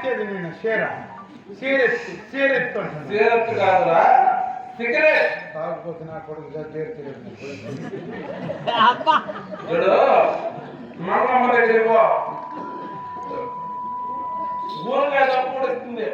తాగేది నేను సీరెత్తు కాదురా సిగరెట్ తాగకపోతే నా కొడుకు తెలియదు చూడు మమ్మల్ని దగ్గర పో ఊరుగా తప్పుడు ఇస్తుంది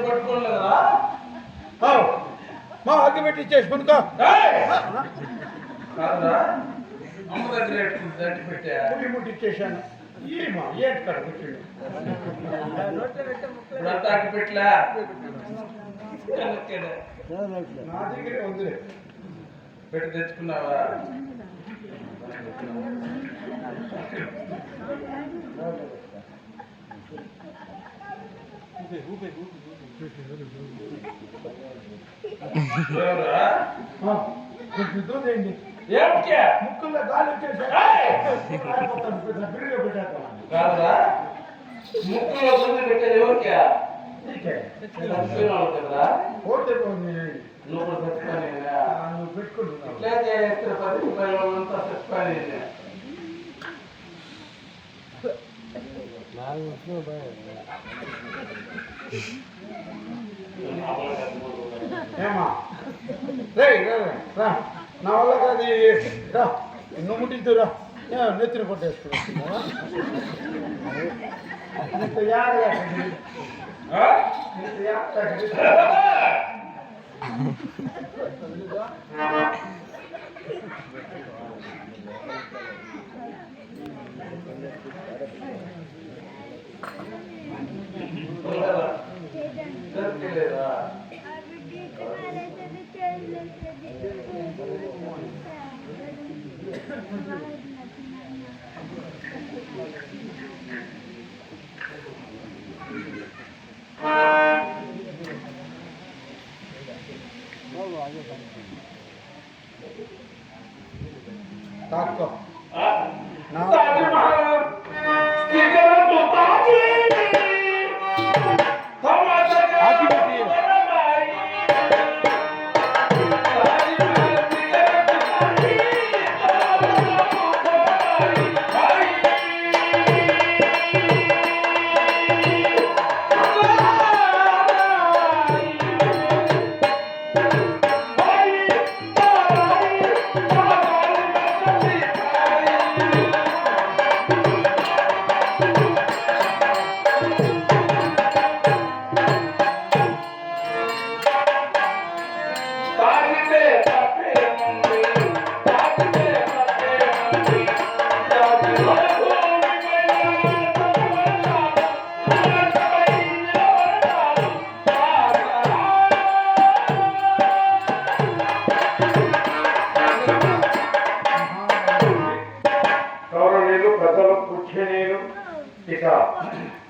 పట్టుకోలేదా మా అగ్గి పెట్టి చేసుకునికా కాదురా అమ్మ దగ్గర దట్టి పెట్టా ముట్టి ఇచ్చేసాను ఏమా ఏంటి కాడ కూర్చోండి ఇప్పుడు అగ్గి పెట్టలే నా దగ్గరే ఉంది పెట్టి తెచ్చుకున్నావా కొంచెం దూదేయండి ఏమిటి ముక్కుల్లో గాలి వచ్చేసా కాదురా ముక్కులో ముందు పెట్టేది ఎవరికి కదా పోతే నువ్వు కూడా చచ్చిపోయి నువ్వు పెట్టుకుంటున్నావు ఇట్లా చేస్తే 10 రూపాయలు అంతా చచ్చిపోయి ఏమా రా నా వల్ల కాదు రా నువ్వు ముట్టిద్దురా నెత్తిన కొట్టేసుకున్నా తాక్కో ప్రజలకు కూర్చే నేను ఇక